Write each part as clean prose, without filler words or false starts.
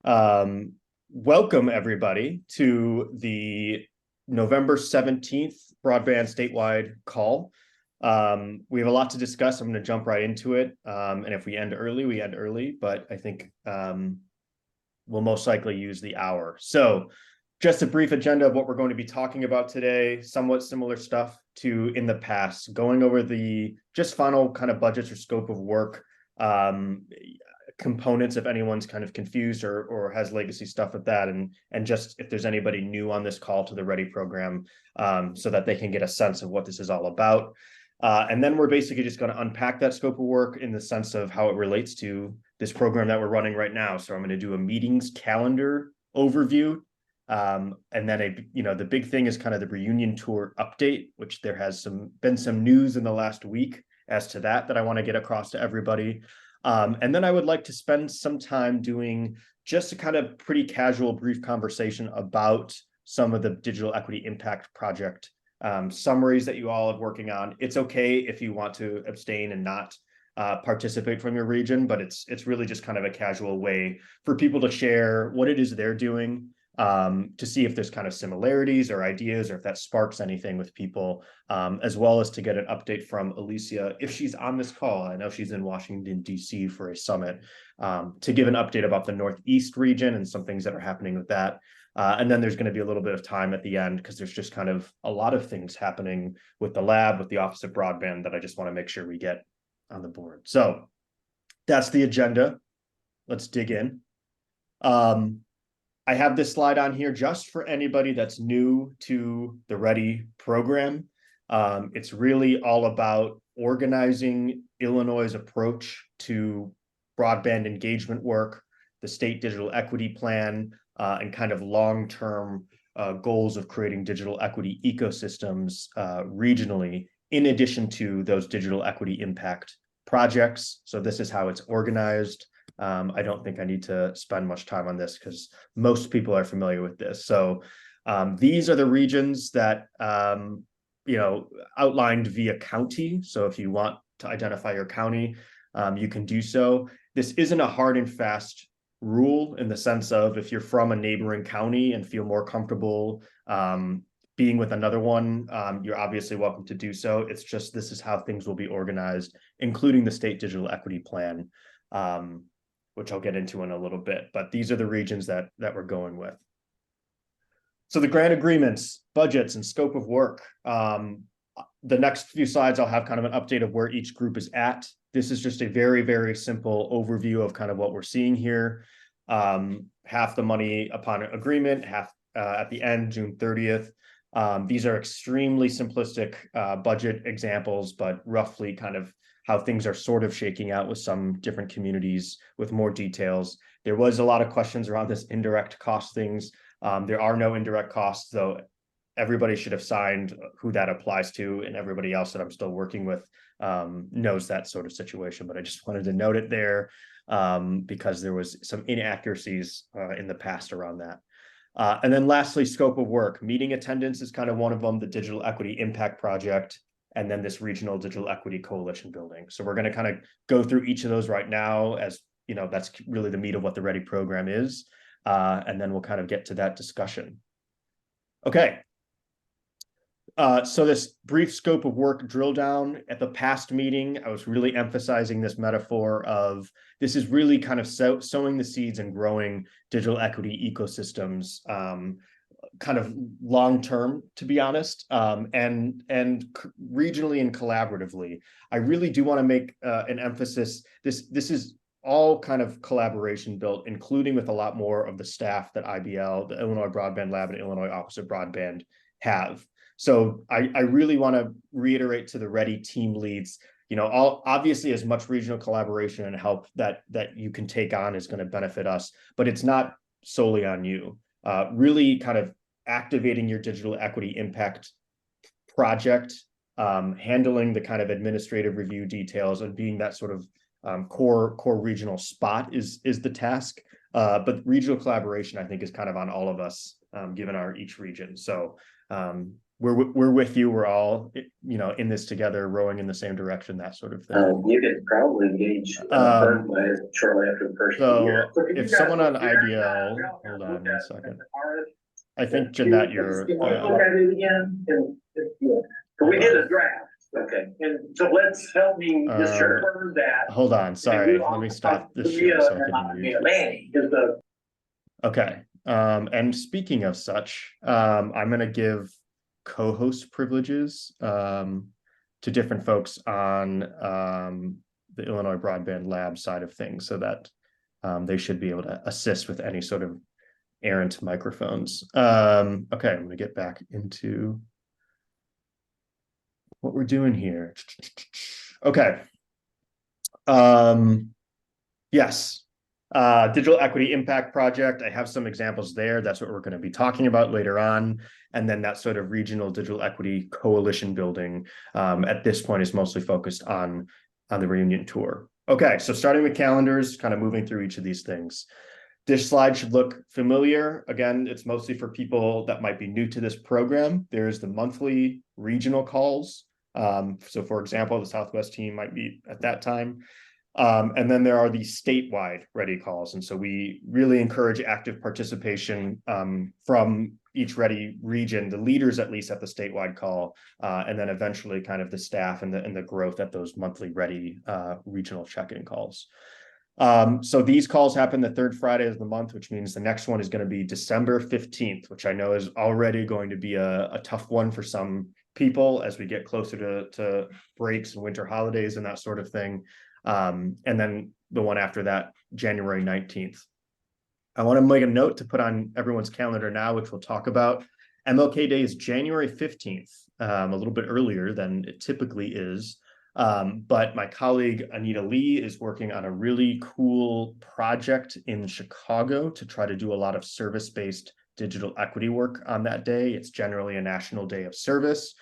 Welcome everybody to the November 17th broadband statewide call. We have a lot to discuss. I'm going to jump right into it. And if we end early, we end early, but I think we'll most likely use the hour. So just a brief agenda of what we're going to be talking about today, somewhat similar stuff to in the past, going over the just final kind of budgets or scope of work, components if anyone's kind of confused or has legacy stuff with that, and just if there's anybody new on this call to the Ready program, so that they can get a sense of what this is all about. And then we're basically just going to unpack that scope of work in the sense of how it relates to this program that we're running right now. So I'm going to do a meetings calendar overview. And then the big thing is kind of the reunion tour update, which there has been some news in the last week as to that I want to get across to everybody. And then I would like to spend some time doing just a kind of pretty casual, brief conversation about some of the digital equity impact project summaries that you all are working on. It's okay if you want to abstain and not participate from your region, but it's really just kind of a casual way for people to share what it is they're doing, to see if there's kind of similarities or ideas, or if that sparks anything with people, as well as to get an update from Alicia if she's on this call. I know she's in Washington, D.C. for a summit, to give an update about the Northeast region and some things that are happening with that. And then there's going to be a little bit of time at the end because there's just kind of a lot of things happening with the lab, with the Office of Broadband, that I just want to make sure we get on the board. So that's the agenda. Let's dig in. I have this slide on here just for anybody that's new to the Ready program. It's really all about organizing Illinois' approach to broadband engagement work, the state digital equity plan, and kind of long-term goals of creating digital equity ecosystems regionally, in addition to those digital equity impact projects. So this is how it's organized. I don't think I need to spend much time on this because most people are familiar with this. So these are the regions that, outlined via county. So if you want to identify your county, you can do so. This isn't a hard and fast rule in the sense of if you're from a neighboring county and feel more comfortable being with another one, you're obviously welcome to do so. It's just this is how things will be organized, including the state digital equity plan, which I'll get into in a little bit. But these are the regions that we're going with. So the grant agreements, budgets, and scope of work. The next few slides, I'll have kind of an update of where each group is at. This is just a very, very simple overview of kind of what we're seeing here. Half the money upon agreement, half at the end, June 30th. These are extremely simplistic budget examples, but roughly kind of how things are sort of shaking out with some different communities with more details. There was a lot of questions around this indirect cost things. There are no indirect costs, though everybody should have signed who that applies to, and everybody else that I'm still working with knows that sort of situation. But I just wanted to note it there because there was some inaccuracies in the past around that. And then lastly, scope of work. Meeting attendance is kind of one of them, the Digital Equity Impact Project, and then this Regional Digital Equity Coalition building. So we're going to kind of go through each of those right now, as you know, that's really the meat of what the Ready program is. And then we'll kind of get to that discussion. Okay. So this brief scope of work drill down. At the past meeting, I was really emphasizing this metaphor of this is really kind of sowing the seeds and growing digital equity ecosystems, kind of long term, to be honest, and regionally and collaboratively. I really do want to make an emphasis. This is all kind of collaboration built, including with a lot more of the staff that IBL, the Illinois Broadband Lab, and Illinois Office of Broadband have. So I really want to reiterate to the Ready team leads, obviously as much regional collaboration and help that you can take on is going to benefit us, but it's not solely on you. Really kind of activating your digital equity impact project, handling the kind of administrative review details, and being that sort of core regional spot is the task. But regional collaboration, I think, is kind of on all of us, given our each region. So we're with you. We're all, in this together, rowing in the same direction, that sort of thing. You could probably engage shortly after the first of the year. So if someone on IDL, hold on one second. I think Jeanette, you're. Can we look at it again? We did a draft. Okay, and so let's help me just confirm that. Hold on, sorry. Let me stop this share so I can read. Okay. And speaking of such, I'm going to give co-host privileges to different folks on the Illinois Broadband Lab side of things, so that they should be able to assist with any sort of errant microphones. Okay, I'm going to get back into what we're doing here. Okay. Yes. Digital Equity Impact Project. I have some examples there. That's what we're going to be talking about later on. And then that sort of regional digital equity coalition building at this point is mostly focused on the reunion tour. Okay, so starting with calendars, kind of moving through each of these things. This slide should look familiar. Again, it's mostly for people that might be new to this program. There's the monthly regional calls. So for example, the Southwest team might meet at that time. And then there are the statewide ready calls. And so we really encourage active participation from each ready region, the leaders at least at the statewide call, and then eventually kind of the staff and the growth at those monthly ready regional check-in calls. So these calls happen the third Friday of the month, which means the next one is going to be December 15th, which I know is already going to be a tough one for some people as we get closer to breaks and winter holidays and that sort of thing. And then the one after that, January 19th. I want to make a note to put on everyone's calendar now, which we'll talk about. MLK Day is January 15th, a little bit earlier than it typically is. But my colleague Anita Lee is working on a really cool project in Chicago to try to do a lot of service-based digital equity work on that day. It's generally a national day of service.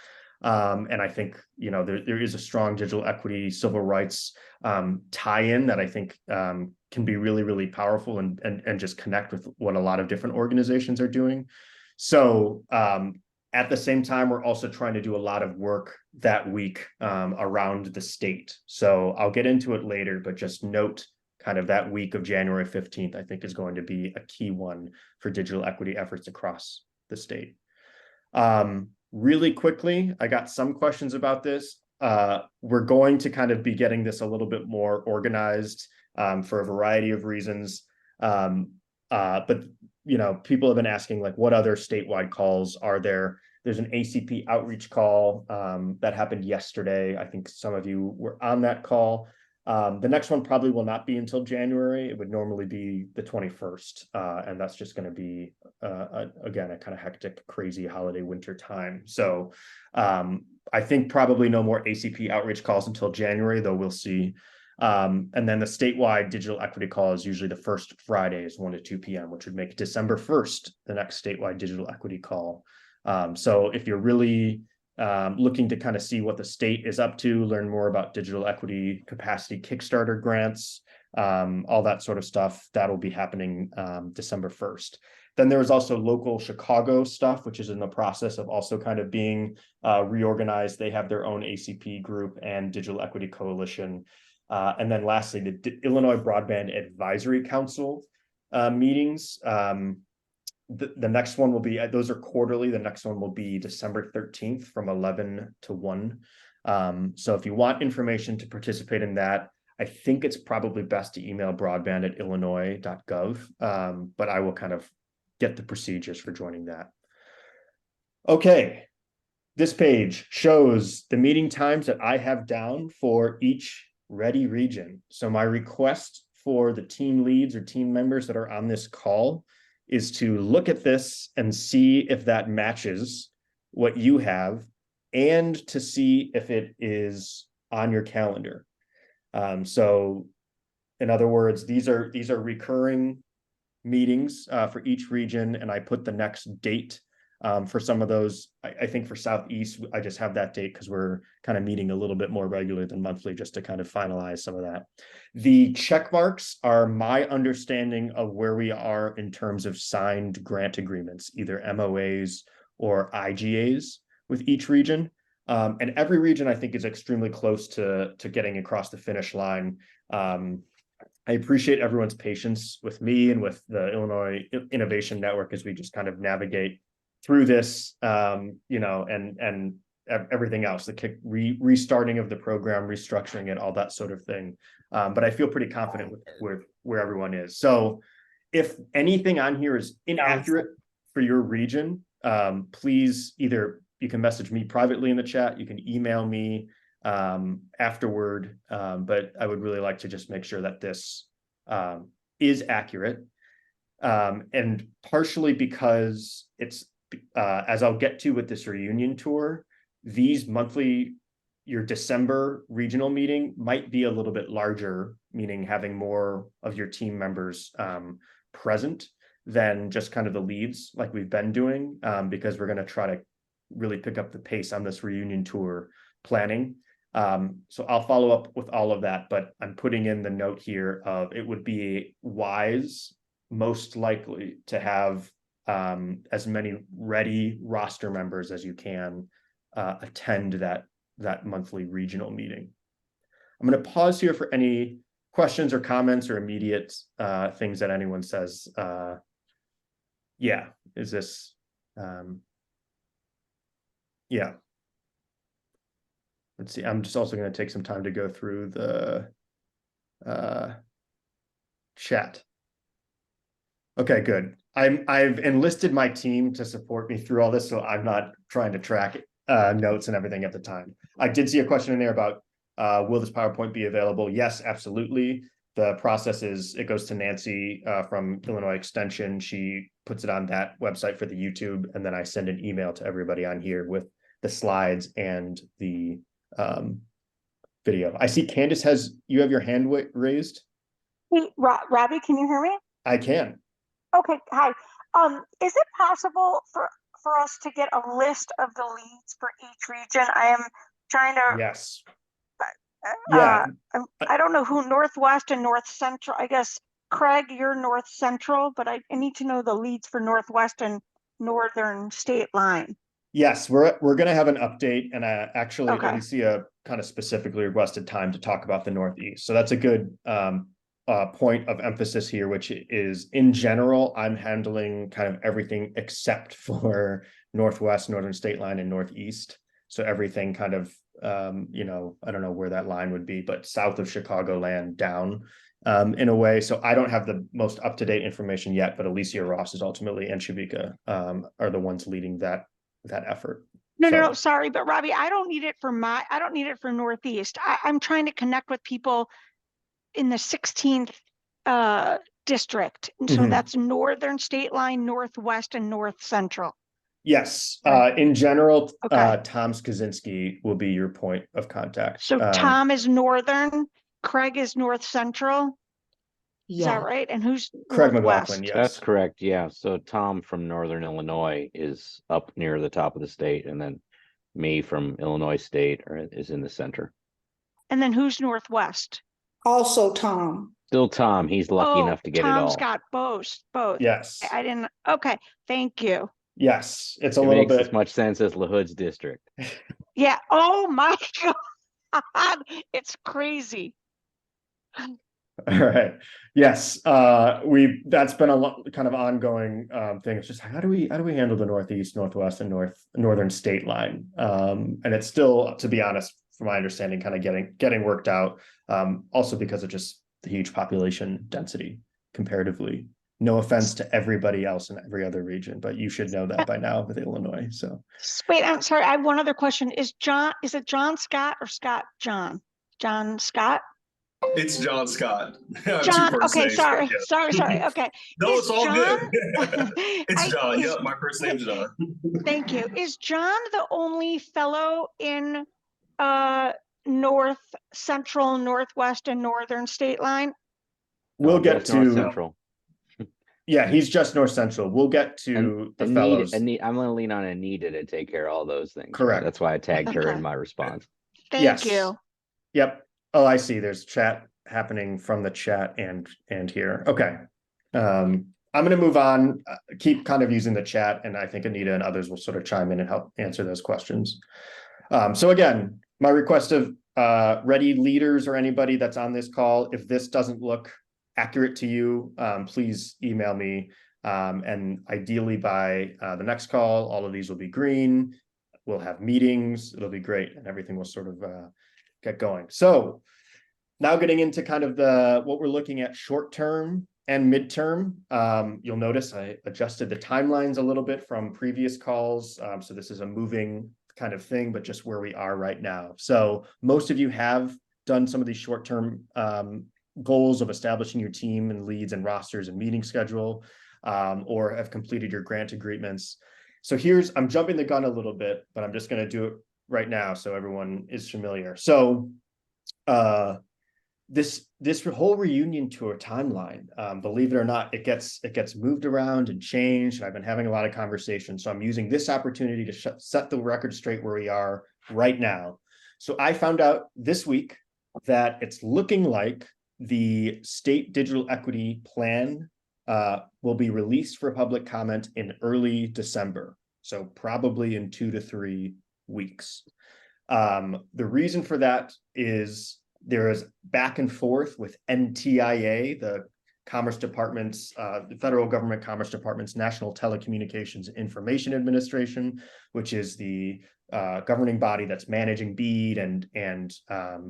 And I think, there is a strong digital equity, civil rights tie-in that I think can be really, really powerful and just connect with what a lot of different organizations are doing. So at the same time, we're also trying to do a lot of work that week around the state. So I'll get into it later, but just note kind of that week of January 15th, I think is going to be a key one for digital equity efforts across the state. Really quickly, I got some questions about this. We're going to kind of be getting this a little bit more organized for a variety of reasons. But people have been asking, like, what other statewide calls are there? There's an ACP outreach call that happened yesterday. I think some of you were on that call. The next one probably will not be until January. It would normally be the 21st. And that's just going to be, again, a kind of hectic, crazy holiday winter time. So I think probably no more ACP outreach calls until January, though we'll see. And then the statewide digital equity call is usually the first Fridays, 1 to 2 p.m., which would make December 1st the next statewide digital equity call. So if you're really looking to kind of see what the state is up to, learn more about digital equity capacity Kickstarter grants, all that sort of stuff, that'll be happening December 1st. Then there was also local Chicago stuff, which is in the process of also kind of being reorganized. They have their own ACP group and digital equity coalition. And then lastly, the Illinois Broadband Advisory Council meetings. The next one will be, those are quarterly. The next one will be December 13th from 11 to 1. So if you want information to participate in that, I think it's probably best to email broadband@illinois.gov, but I will kind of get the procedures for joining that. Okay, this page shows the meeting times that I have down for each ready region. So my request for the team leads or team members that are on this call is to look at this and see if that matches what you have and to see if it is on your calendar. So in other words, these are recurring meetings for each region, and I put the next date for some of those. I think for Southeast, I just have that date because we're kind of meeting a little bit more regularly than monthly just to kind of finalize some of that. The check marks are my understanding of where we are in terms of signed grant agreements, either MOAs or IGAs. with each region. And every region I think is extremely close to getting across the finish line. I appreciate everyone's patience with me and with the Illinois Innovation Network as we just kind of navigate through this, you know, and everything else, the restarting of the program, restructuring it, all that sort of thing. But I feel pretty confident with where everyone is. So if anything on here is inaccurate for your region, please either you can message me privately in the chat, you can email me afterward, but I would really like to just make sure that this is accurate, and partially because it's as I'll get to with this reunion tour, these monthly, your December regional meeting might be a little bit larger, meaning having more of your team members present than just kind of the leads like we've been doing, because we're going to try to really pick up the pace on this reunion tour planning. So I'll follow up with all of that, but I'm putting in the note here of it would be wise, most likely, to have as many ready roster members as you can attend that monthly regional meeting. I'm going to pause here for any questions or comments or immediate things that anyone says. Yeah, is this yeah. Let's see, I'm just also going to take some time to go through the chat. Okay, good. I've enlisted my team to support me through all this, so I'm not trying to track notes and everything at the time. I did see a question in there about will this PowerPoint be available? Yes, absolutely. The process is it goes to Nancy from Illinois Extension. She puts it on that website for the YouTube, and then I send an email to everybody on here with the slides and the video. I see Candace you have your hand raised. Hey, Robbie, can you hear me? I can. Okay, hi. Is it possible for us to get a list of the leads for each region? I am trying to. Yes. Yeah. I don't know who Northwest and North Central. I guess Craig, you're North Central, but I need to know the leads for Northwest and Northern State Line. Yes, we're going to have an update, and actually Okay. we see a kind of specifically requested time to talk about the Northeast. So that's a good point of emphasis here, which is in general, I'm handling kind of everything except for Northwest, Northern State Line, and Northeast. So everything kind of, you know, I don't know where that line would be, but south of Chicagoland down in a way. So I don't have the most up-to-date information yet, but Alicia Ross is ultimately, and Shavika are the ones leading that effort. No, sorry, but Robbie, I don't need it for Northeast. I'm trying to connect with people in the 16th district. And so that's Northern State Line, Northwest, and North Central. Yes. In general, Tom Skaczynski will be your point of contact. So Tom is Northern, Craig is North Central. Is that right? And who's Craig Northwest? McLaughlin? Yes, that's correct. Yeah. So Tom from Northern Illinois is up near the top of the state, and then me from Illinois State is in the center. And then who's Northwest? Also Tom. Still Tom. He's lucky enough to get it all. Tom's got both. Yes. I didn't. Okay. Thank you. Yes. It's a little bit as much sense as LaHood's district. Yeah. Oh my God. It's crazy. All right. Yes. That's been a kind of ongoing thing. It's just how do we handle the Northeast, Northwest, and Northern State Line? And it's still, to be honest, from my understanding, kind of getting worked out. Also because of just the huge population density comparatively. No offense to everybody else in every other region, but you should know that by now with Illinois. So wait, I'm sorry. I have one other question. Is it John Scott or Scott John? John Scott? It's John Scott. John. Okay, sorry. Okay. No, it's all good. It's John. Yep, my first name's John. Thank you. Is John the only fellow in North Central, Northwest, and Northern State Line? We'll get to North Central. Yeah, he's just North Central. We'll get to the fellows. I'm going to lean on Anita to take care of all those things. Correct. That's why I tagged her in my response. Thank you. Yep. Oh, I see. There's chat happening from the chat and here. Okay. I'm going to move on, keep kind of using the chat, and I think Anita and others will sort of chime in and help answer those questions. So again, my request of ready leaders or anybody that's on this call, if this doesn't look accurate to you, please email me. And ideally by the next call, all of these will be green. We'll have meetings. It'll be great, and everything will sort of get going. So now getting into kind of what we're looking at short term and midterm. You'll notice I adjusted the timelines a little bit from previous calls. So this is a moving kind of thing, but just where we are right now. So most of you have done some of these short-term goals of establishing your team and leads and rosters and meeting schedule, or have completed your grant agreements. So I'm jumping the gun a little bit, but I'm just going to do it right now so everyone is familiar. So this whole reunion tour timeline, believe it or not, it gets moved around and changed. And I've been having a lot of conversations. So I'm using this opportunity to set the record straight where we are right now. So I found out this week that it's looking like the state digital equity plan will be released for public comment in early December. So probably in 2 to 3 weeks. The reason for that is there is back and forth with NTIA, the Commerce Department's, the federal government Commerce Department's National Telecommunications Information Administration, which is the governing body that's managing BEAD and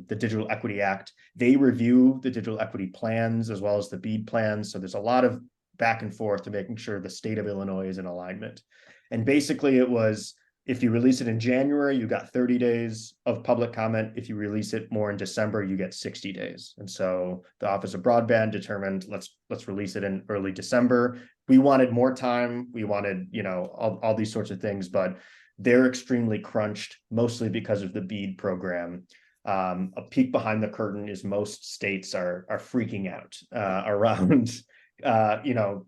the Digital Equity Act. They review the digital equity plans as well as the BEAD plans. So there's a lot of back and forth to making sure the state of Illinois is in alignment. And basically it was, if you release it in January, you got 30 days of public comment. If you release it more in December, you get 60 days. And so the Office of Broadband determined, let's release it in early December. We wanted more time. We wanted, all these sorts of things, but they're extremely crunched, mostly because of the BEAD program. A peek behind the curtain is most states are freaking out around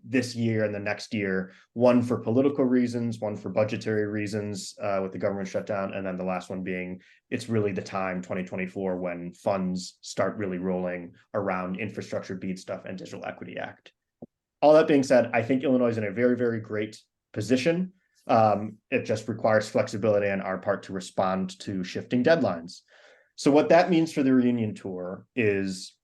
this year and the next year, one for political reasons, one for budgetary reasons with the government shutdown, and then the last one being it's really the time, 2024, when funds start really rolling around infrastructure, BEAD stuff, and Digital Equity Act. All that being said, I think Illinois is in a very, very great position. It just requires flexibility on our part to respond to shifting deadlines. So what that means for the reunion tour is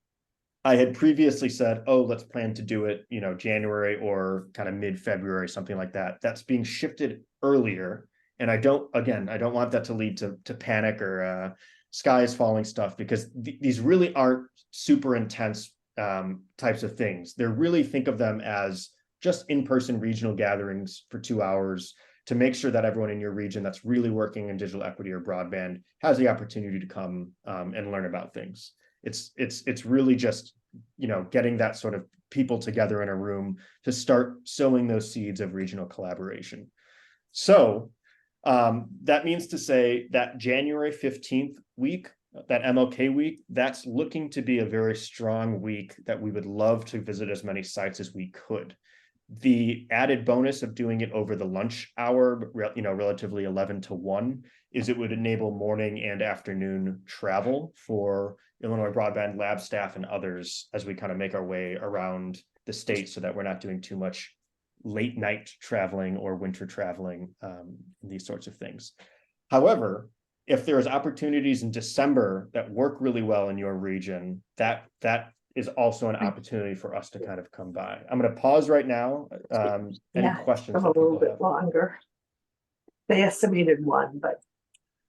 I had previously said, oh, let's plan to do it, January or kind of mid-February, something like that. That's being shifted earlier. And I don't want that to lead to panic or sky is falling stuff, because these really aren't super intense types of things. They're really, think of them as just in-person regional gatherings for 2 hours to make sure that everyone in your region that's really working in digital equity or broadband has the opportunity to come and learn about things. It's really just, getting that sort of people together in a room to start sowing those seeds of regional collaboration. So that means to say that January 15th week, that MLK week, that's looking to be a very strong week that we would love to visit as many sites as we could. The added bonus of doing it over the lunch hour, relatively 11 to 1, is it would enable morning and afternoon travel for Illinois Broadband lab staff and others as we kind of make our way around the state, so that we're not doing too much late night traveling or winter traveling, these sorts of things. However, if there's opportunities in December that work really well in your region, that is also an opportunity for us to kind of come by. I'm going to pause right now. Any questions? A little bit longer. They estimated 1, but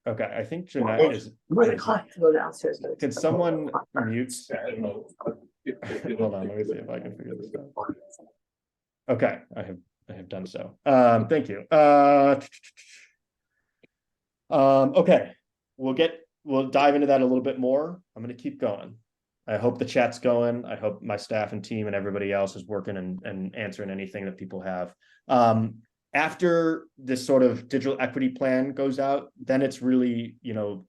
okay, I think Jeanette is. we're to go downstairs. Can someone mute? Hold on, let me see if I can figure this out. Okay, I have done so. Thank you. Okay, we'll dive into that a little bit more. I'm going to keep going. I hope the chat's going. I hope my staff and team and everybody else is working and answering anything that people have. After this sort of digital equity plan goes out, then it's really,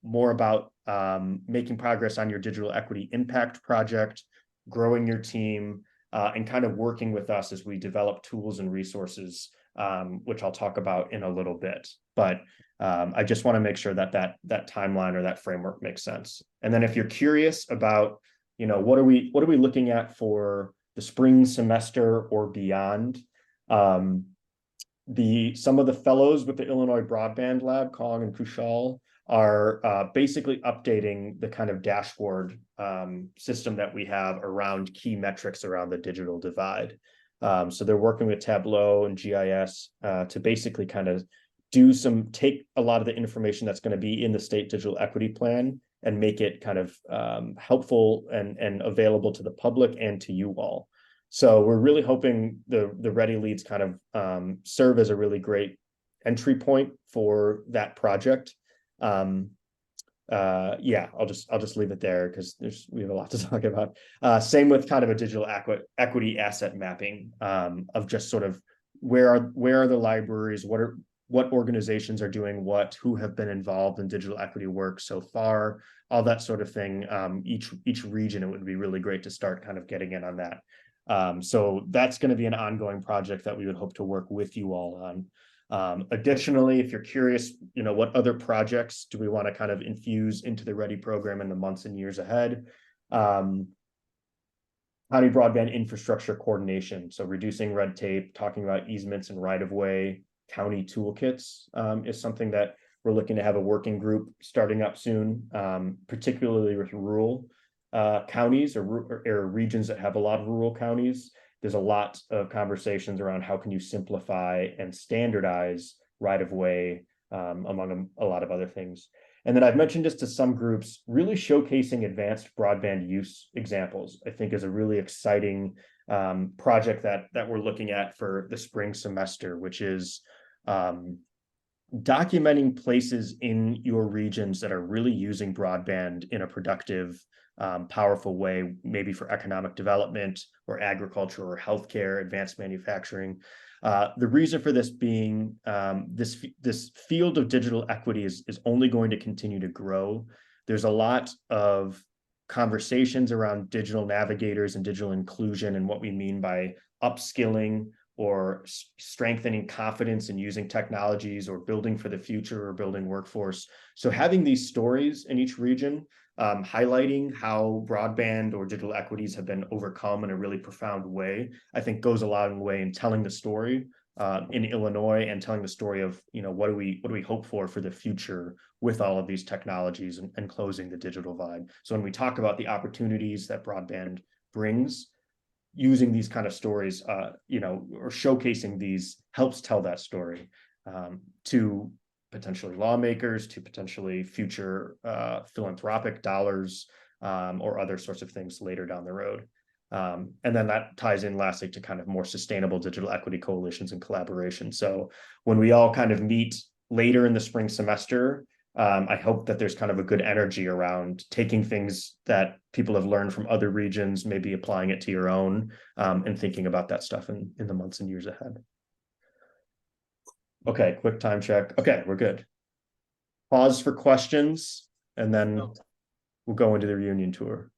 more about making progress on your digital equity impact project, growing your team, and kind of working with us as we develop tools and resources, which I'll talk about in a little bit. But I just want to make sure that timeline or that framework makes sense. And then if you're curious about, what are we looking at for the spring semester or beyond. Some of the fellows with the Illinois Broadband Lab, Kong and Kushal, are basically updating the kind of dashboard system that we have around key metrics around the digital divide. So they're working with Tableau and GIS to basically kind of take a lot of the information that's going to be in the state digital equity plan and make it kind of helpful and available to the public and to you all. So we're really hoping the Ready Leads kind of serve as a really great entry point for that project. Yeah, I'll just leave it there because we have a lot to talk about. Same with kind of a digital equity asset mapping of just sort of where are the libraries, what organizations are doing what, who have been involved in digital equity work so far, all that sort of thing. Each region, it would be really great to start kind of getting in on that. So that's going to be an ongoing project that we would hope to work with you all on. Additionally, if you're curious, what other projects do we want to kind of infuse into the Ready program in the months and years ahead? County broadband infrastructure coordination. So reducing red tape, talking about easements and right-of-way, county toolkits is something that we're looking to have a working group starting up soon, particularly with rural counties or regions that have a lot of rural counties. There's a lot of conversations around how can you simplify and standardize right-of-way among a lot of other things. And then I've mentioned this to some groups, really showcasing advanced broadband use examples, I think is a really exciting project that we're looking at for the spring semester, which is documenting places in your regions that are really using broadband in a productive, powerful way, maybe for economic development or agriculture or healthcare, advanced manufacturing. The reason for this being this field of digital equity is only going to continue to grow. There's a lot of conversations around digital navigators and digital inclusion and what we mean by upskilling or strengthening confidence in using technologies or building for the future or building workforce. So having these stories in each region, highlighting how broadband or digital equities have been overcome in a really profound way, I think goes a long way in telling the story in Illinois and telling the story of, what do we hope for the future with all of these technologies and closing the digital divide. So when we talk about the opportunities that broadband brings, using these kind of stories, or showcasing these helps tell that story to potentially lawmakers, to potentially future philanthropic dollars or other sorts of things later down the road. And then that ties in lastly to kind of more sustainable digital equity coalitions and collaboration. So when we all kind of meet later in the spring semester, I hope that there's kind of a good energy around taking things that people have learned from other regions, maybe applying it to your own, and thinking about that stuff in the months and years ahead. Okay, quick time check. Okay, we're good. Pause for questions, and then we'll go into the reunion tour.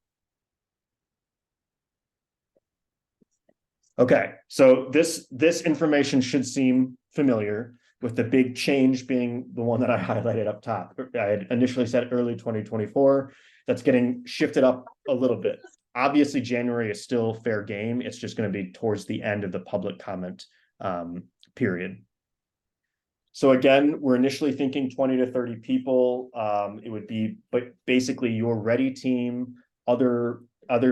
Okay, so this information should seem familiar, with the big change being the one that I highlighted up top. I had initially said early 2024. That's getting shifted up a little bit. Obviously, January is still fair game. It's just going to be towards the end of the public comment period. So again, we're initially thinking 20 to 30 people. It would be, but basically your Ready team, other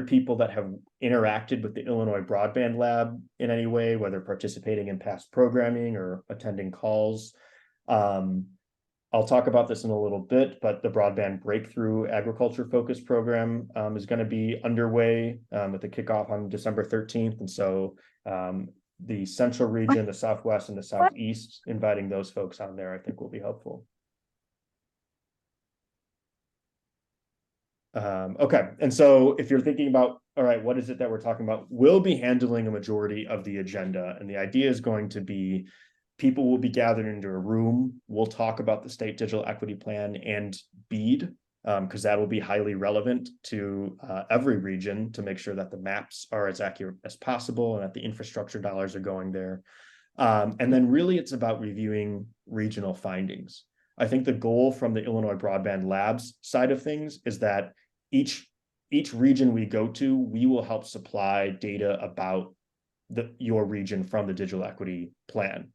people that have interacted with the Illinois Broadband Lab in any way, whether participating in past programming or attending calls. I'll talk about this in a little bit, but the Broadband Breakthrough Agriculture Focus Program is going to be underway with the kickoff on December 13th. And so the central region, the Southwest and the Southeast, inviting those folks on there, I think will be helpful. Okay, and so if you're thinking about, all right, what is it that we're talking about? We'll be handling a majority of the agenda, and the idea is going to be people will be gathered into a room. We'll talk about the state digital equity plan and BEAD, because that will be highly relevant to every region to make sure that the maps are as accurate as possible and that the infrastructure dollars are going there. And then really it's about reviewing regional findings. I think the goal from the Illinois Broadband Labs side of things is that each each region we go to, we will help supply data about your region from the digital equity plan,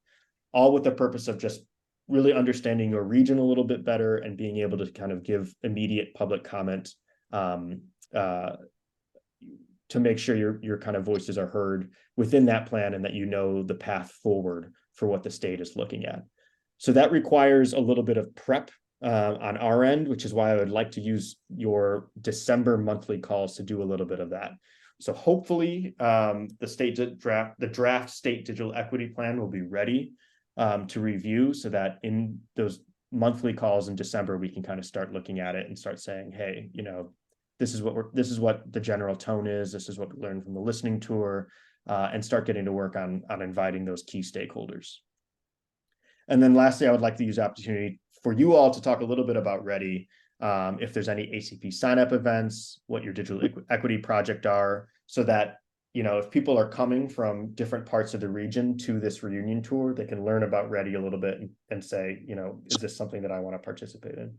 all with the purpose of just really understanding your region a little bit better and being able to kind of give immediate public comment to make sure your kind of voices are heard within that plan and that you know the path forward for what the state is looking at. So that requires a little bit of prep on our end, which is why I would like to use your December monthly calls to do a little bit of that. So hopefully the draft state digital equity plan will be ready to review, so that in those monthly calls in December, we can kind of start looking at it and start saying, hey, you know, this is what the general tone is. This is what we learned from the listening tour, and start getting to work on inviting those key stakeholders. And then lastly, I would like to use the opportunity for you all to talk a little bit about Ready. If there's any ACP sign-up events, what your digital equity project are, so that, you know, if people are coming from different parts of the region to this reunion tour, they can learn about Ready a little bit and say, you know, is this something that I want to participate in?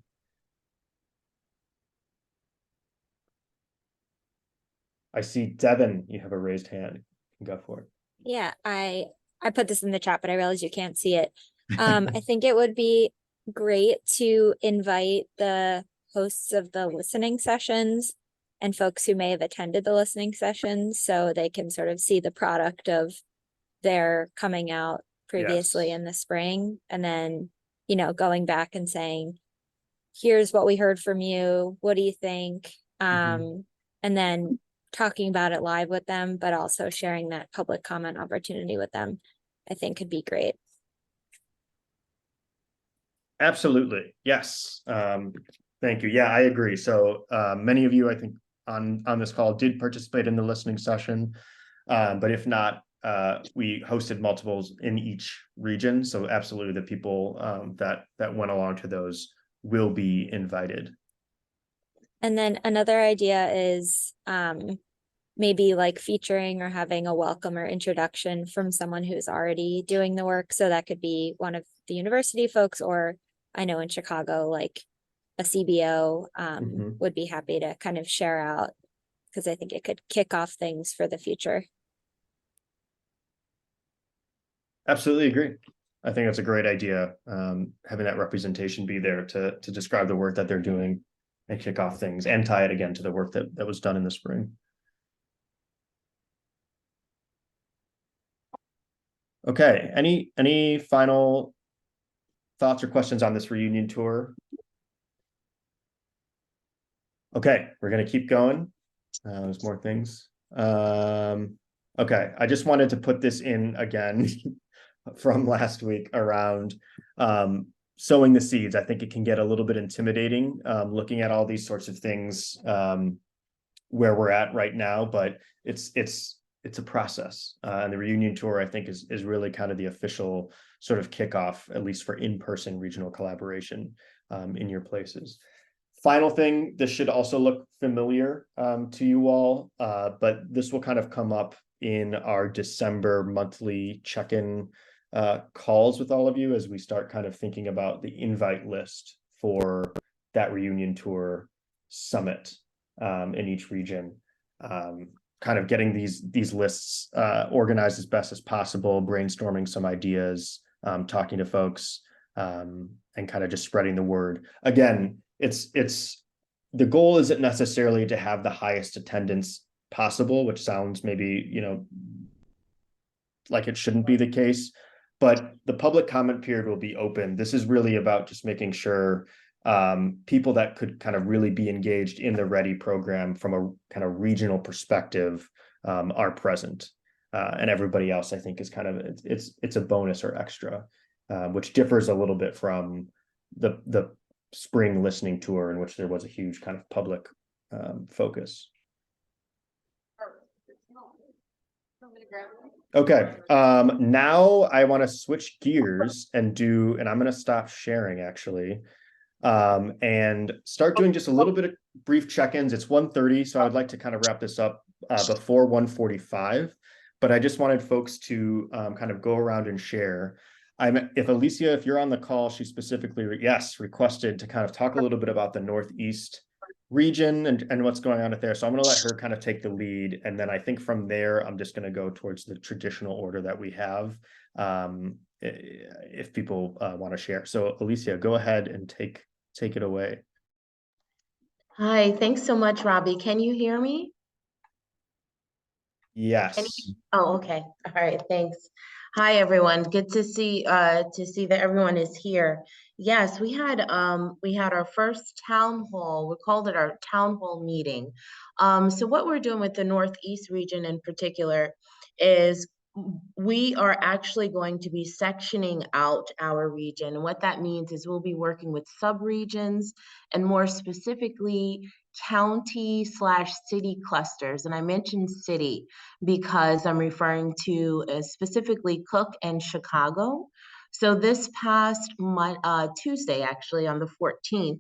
I see Devin, you have a raised hand. You can go for it. Yeah, I put this in the chat, but I realize you can't see it. I think it would be great to invite the hosts of the listening sessions and folks who may have attended the listening sessions, so they can sort of see the product of their coming out previously in the spring, and then, you know, going back and saying, here's what we heard from you, what do you think? And then talking about it live with them, but also sharing that public comment opportunity with them, I think could be great. Absolutely. Yes. Thank you. Yeah, I agree. So many of you, I think, on this call did participate in the listening session. But if not, we hosted multiples in each region. So absolutely, the people that went along to those will be invited. And then another idea is maybe like featuring or having a welcome or introduction from someone who's already doing the work. So that could be one of the university folks, or I know in Chicago, like a CBO would be happy to kind of share out, because I think it could kick off things for the future. Absolutely agree. I think that's a great idea. Having that representation be there to describe the work that they're doing and kick off things and tie it again to the work that was done in the spring. Okay, any final thoughts or questions on this reunion tour? Okay, we're gonna keep going. There's more things. Okay, I just wanted to put this in again from last week around sowing the seeds. I think it can get a little bit intimidating looking at all these sorts of things where we're at right now, but it's a process. And the reunion tour, I think, is really kind of the official sort of kickoff, at least for in-person regional collaboration in your places. Final thing, this should also look familiar to you all, but this will kind of come up in our December monthly check-in calls with all of you as we start kind of thinking about the invite list for that reunion tour summit in each region. Kind of getting these lists organized as best as possible, brainstorming some ideas, talking to folks, and kind of just spreading the word. Again, it's the goal isn't necessarily to have the highest attendance possible, which sounds maybe, you know, like it shouldn't be the case, but the public comment period will be open. This is really about just making sure people that could kind of really be engaged in the Ready program from a kind of regional perspective are present, and everybody else, I think, is kind of it's a bonus or extra, which differs a little bit from the spring listening tour, in which there was a huge kind of public focus. Okay, now I want to switch gears and I'm going to stop sharing actually. And start doing just a little bit of brief check-ins. It's 1:30, so I would like to kind of wrap this up before 1:45, but I just wanted folks to kind of go around and share. If Alicia, if you're on the call, she specifically requested to kind of talk a little bit about the Northeast region and what's going on there. So I'm going to let her kind of take the lead. And then I think from there, I'm just going to go towards the traditional order that we have. If people want to share. So Alicia, go ahead and take it away. Hi, thanks so much, Robbie. Can you hear me? Yes. Oh, okay. All right, thanks. Hi, everyone. Good to see that everyone is here. Yes, we had our first town hall. We called it our town hall meeting. So what we're doing with the Northeast region in particular is we are actually going to be sectioning out our region. And what that means is we'll be working with subregions and more specifically county/city clusters. And I mentioned city because I'm referring to specifically Cook and Chicago. So this past Tuesday, actually on the 14th,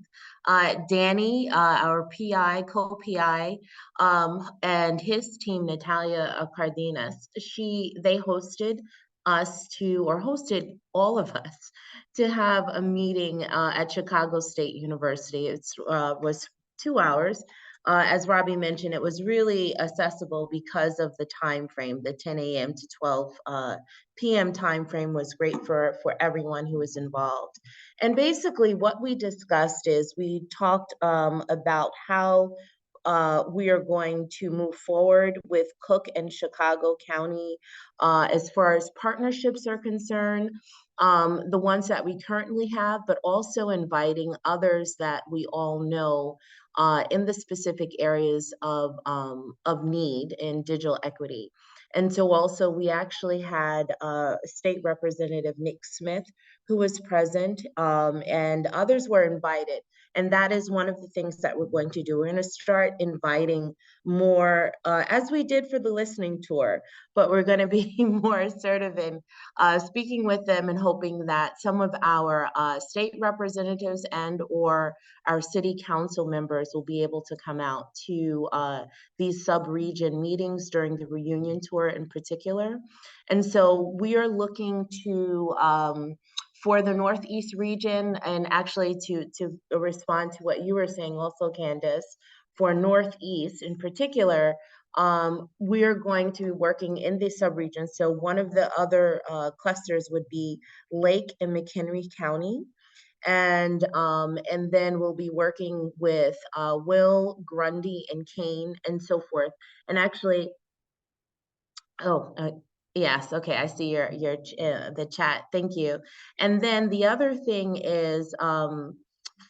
Danny, our PI, co-PI, and his team, Natalia Cardenas, they hosted hosted all of us to have a meeting at Chicago State University. It was 2 hours. As Robbie mentioned, it was really accessible because of the time frame. The 10 a.m. to 12 p.m. time frame was great for everyone who was involved. And basically what we discussed is we talked about how we are going to move forward with Cook and Chicago County as far as partnerships are concerned, the ones that we currently have, but also inviting others that we all know in the specific areas of need in digital equity. And so also we actually had State Representative Nick Smith, who was present, and others were invited. And that is one of the things that we're going to do. We're going to start inviting more, as we did for the listening tour, but we're going to be more assertive in speaking with them and hoping that some of our state representatives and or our city council members will be able to come out to these sub-region meetings during the reunion tour in particular. And so we are looking to for the Northeast region, and actually to respond to what you were saying also, Candace, for Northeast in particular, we are going to be working in the subregion. So one of the other clusters would be Lake and McHenry County. And then we'll be working with Will, Grundy, and Kane, and so forth. And actually, yes, okay, I see your the chat. Thank you. And then the other thing is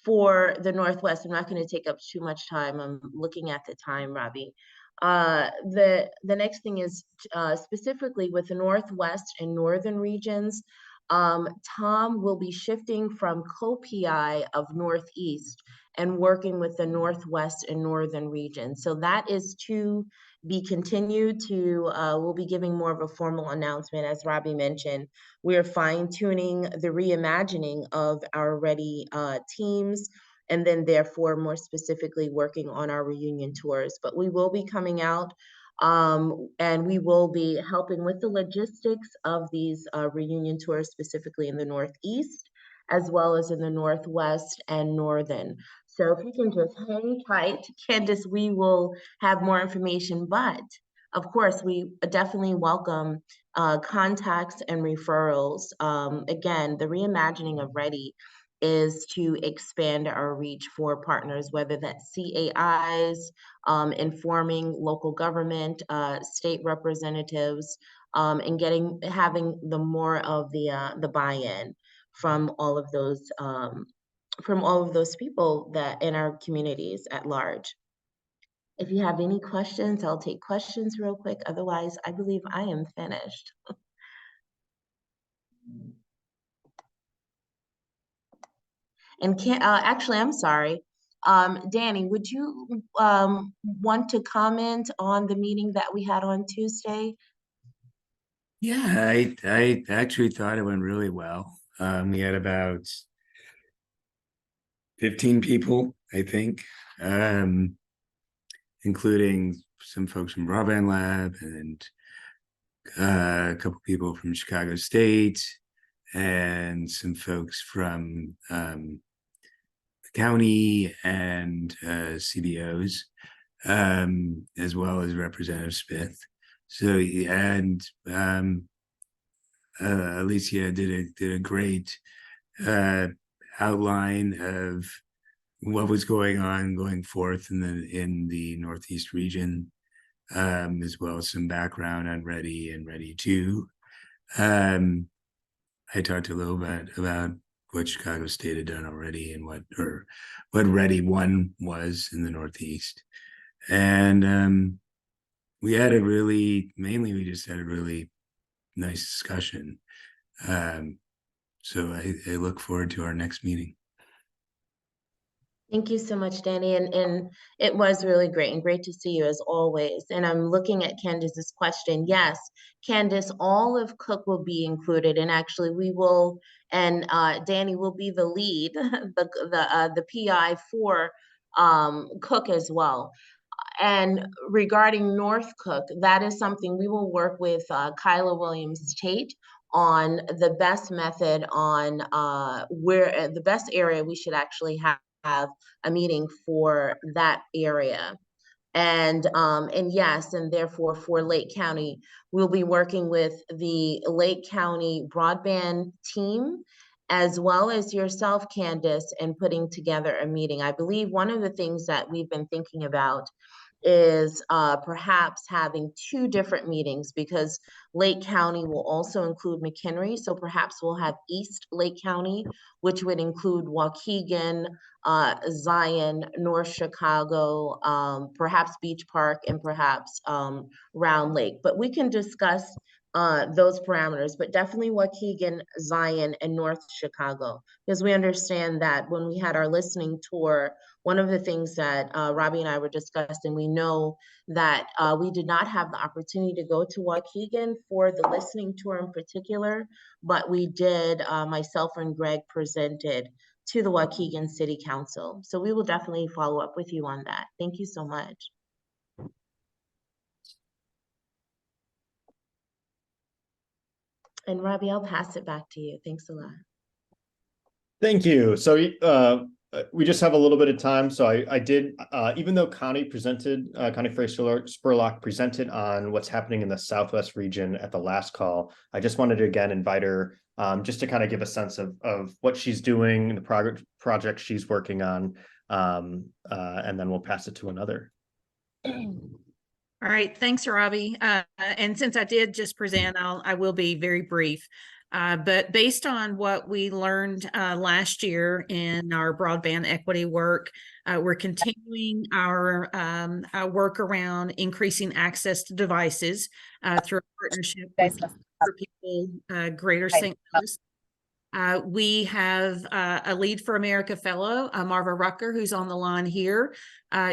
for the Northwest. I'm not going to take up too much time. I'm looking at the time, Robbie. The next thing is specifically with the Northwest and Northern regions. Tom will be shifting from co-PI of Northeast and working with the Northwest and Northern region. So that is to be continued to, we'll be giving more of a formal announcement. As Robbie mentioned, we are fine tuning the reimagining of our ready teams, and then therefore more specifically working on our reunion tours. But we will be coming out and we will be helping with the logistics of these reunion tours, specifically in the Northeast, as well as in the Northwest and Northern. So if you can just hang tight, Candace, we will have more information. But of course, we definitely welcome contacts and referrals. Again, the reimagining of Ready is to expand our reach for partners, whether that's CAIs, informing local government, state representatives, and having the more of the buy-in from all of those people that in our communities at large. If you have any questions, I'll take questions real quick. Otherwise, I believe I am finished. And actually, I'm sorry. Danny, would you want to comment on the meeting that we had on Tuesday? Yeah, I actually thought it went really well. We had about 15 people, I think, including some folks from Broadband Lab and a couple people from Chicago State and some folks from county and CBOs, as well as Representative Smith. So, and Alicia did a great outline of what was going on going forth in the Northeast region, as well as some background on Ready and Ready 2. I talked a little bit about what Chicago State had done already and what Ready 1 was in the Northeast. And we just had a really nice discussion. So I look forward to our next meeting. Thank you so much, Danny. And it was really great and great to see you as always. And I'm looking at Candace's question. Yes, Candace, all of Cook will be included, and actually we will, and Danny will be the lead, the PI for Cook as well. And regarding North Cook, that is something we will work with Kyla Williams Tate on the best method on where the best area we should actually have a meeting for that area. And yes, and therefore for Lake County, we'll be working with the Lake County broadband team, as well as yourself, Candace, and putting together a meeting. I believe one of the things that we've been thinking about is perhaps having 2 different meetings, because Lake County will also include McHenry. So perhaps we'll have East Lake County, which would include Waukegan, Zion, North Chicago, perhaps Beach Park, and perhaps Round Lake. But we can discuss those parameters, but definitely Waukegan, Zion, and North Chicago, because we understand that when we had our listening tour, one of the things that Robbie and I were discussing, we know that we did not have the opportunity to go to Waukegan for the listening tour in particular, but we did, myself and Greg presented to the Waukegan City Council. So we will definitely follow up with you on that. Thank you so much. And Robbie, I'll pass it back to you. Thanks a lot. Thank you. So we just have a little bit of time. So I did, even though Connie Frey-Spurlock presented on what's happening in the Southwest region at the last call, I just wanted to again invite her just to kind of give a sense of what she's doing and the project she's working on. And then we'll pass it to another. All right, thanks, Robbie. And since I did just present, I will be very brief. But based on what we learned last year in our broadband equity work, we're continuing our work around increasing access to devices through a partnership with People Greater St. Louis. We have a Lead for America fellow, Marva Rucker, who's on the line here.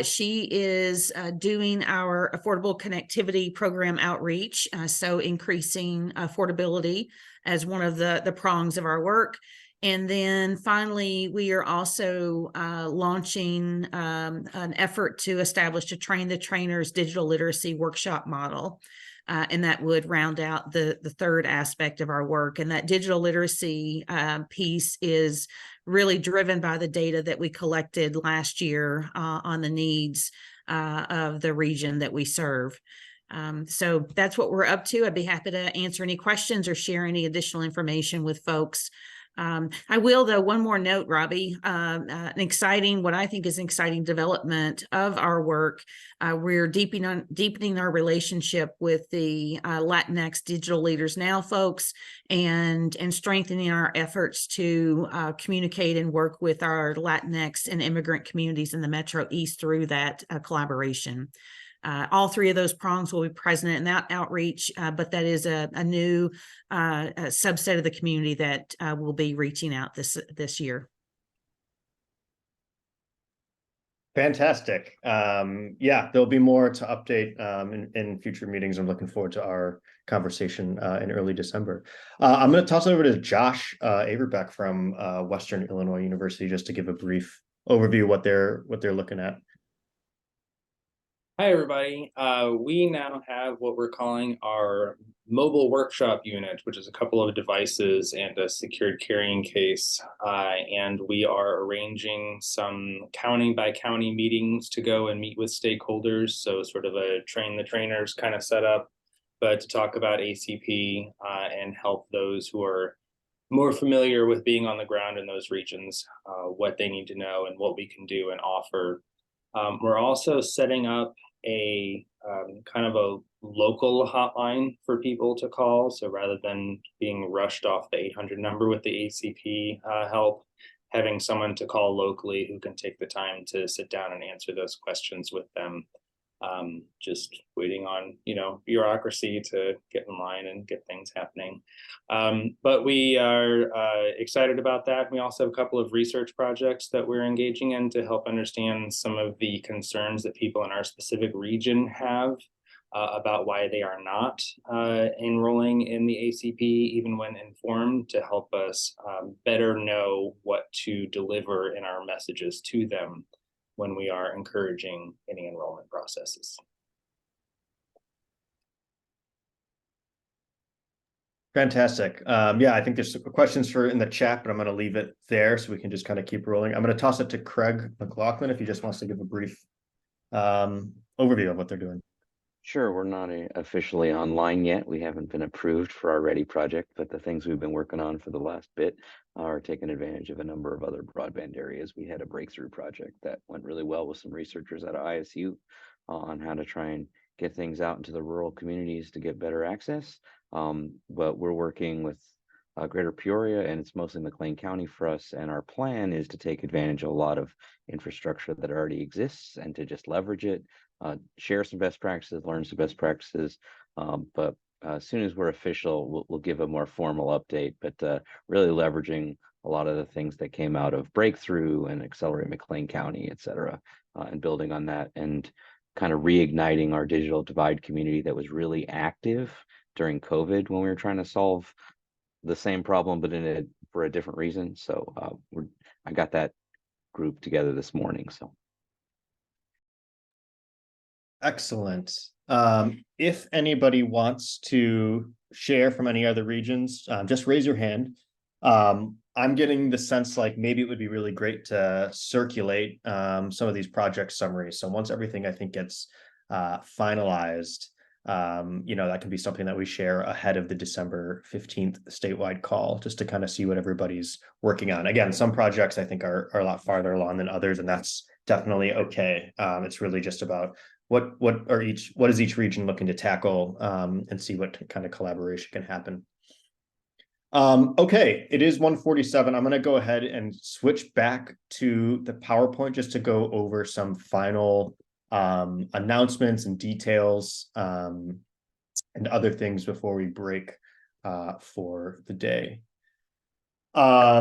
She is doing our affordable connectivity program outreach, so increasing affordability as one of the prongs of our work. And then finally, we are also launching an effort to establish a Train the Trainers digital literacy workshop model. And that would round out the third aspect of our work. And that digital literacy piece is really driven by the data that we collected last year on the needs of the region that we serve. So that's what we're up to. I'd be happy to answer any questions or share any additional information with folks. I will, though, one more note, Robbie, what I think is an exciting development of our work. We're deepening our relationship with the Latinx Digital Leaders Now folks and strengthening our efforts to communicate and work with our Latinx and immigrant communities in the Metro East through that collaboration. All 3 of those prongs will be present in that outreach, but that is a new subset of the community that will be reaching out this year. Fantastic. Yeah, there'll be more to update in future meetings. I'm looking forward to our conversation in early December. I'm going to toss it over to Josh Averbeck from Western Illinois University just to give a brief overview of what they're looking at. Hi, everybody. We now have what we're calling our mobile workshop unit, which is a couple of devices and a secured carrying case. And we are arranging some county by county meetings to go and meet with stakeholders. So sort of a train the trainers kind of setup, but to talk about ACP and help those who are more familiar with being on the ground in those regions, what they need to know and what we can do and offer. We're also setting up a kind of a local hotline for people to call. So rather than being rushed off the 800 number with the ACP help, having someone to call locally who can take the time to sit down and answer those questions with them. Just waiting on, bureaucracy to get in line and get things happening. But we are excited about that. We also have a couple of research projects that we're engaging in to help understand some of the concerns that people in our specific region have about why they are not enrolling in the ACP, even when informed, to help us better know what to deliver in our messages to them when we are encouraging any enrollment processes. Fantastic. Yeah, I think there's some questions in the chat, but I'm going to leave it there so we can just kind of keep rolling. I'm going to toss it to Craig McLaughlin if he just wants to give a brief overview of what they're doing. Sure, we're not officially online yet. We haven't been approved for our Ready project, but the things we've been working on for the last bit are taking advantage of a number of other broadband areas. We had a breakthrough project that went really well with some researchers at ISU on how to try and get things out into the rural communities to get better access. But we're working with Greater Peoria, and it's mostly McLean County for us. And our plan is to take advantage of a lot of infrastructure that already exists and to just leverage it. Share some best practices, learn some best practices, but as soon as we're official, we'll give a more formal update, but really leveraging a lot of the things that came out of Breakthrough and Accelerate McLean County, et cetera, and building on that and kind of reigniting our digital divide community that was really active during COVID when we were trying to solve the same problem, but for a different reason. So I got that group together this morning, so. Excellent. If anybody wants to share from any other regions, just raise your hand. I'm getting the sense like maybe it would be really great to circulate some of these project summaries. So once everything I think gets finalized, that can be something that we share ahead of the December 15th statewide call, just to kind of see what everybody's working on. Again, some projects I think are a lot farther along than others, and that's definitely okay. It's really just about what is each region looking to tackle and see what kind of collaboration can happen. Okay, it is 1:47. I'm going to go ahead and switch back to the PowerPoint just to go over some final announcements and details and other things before we break for the day. I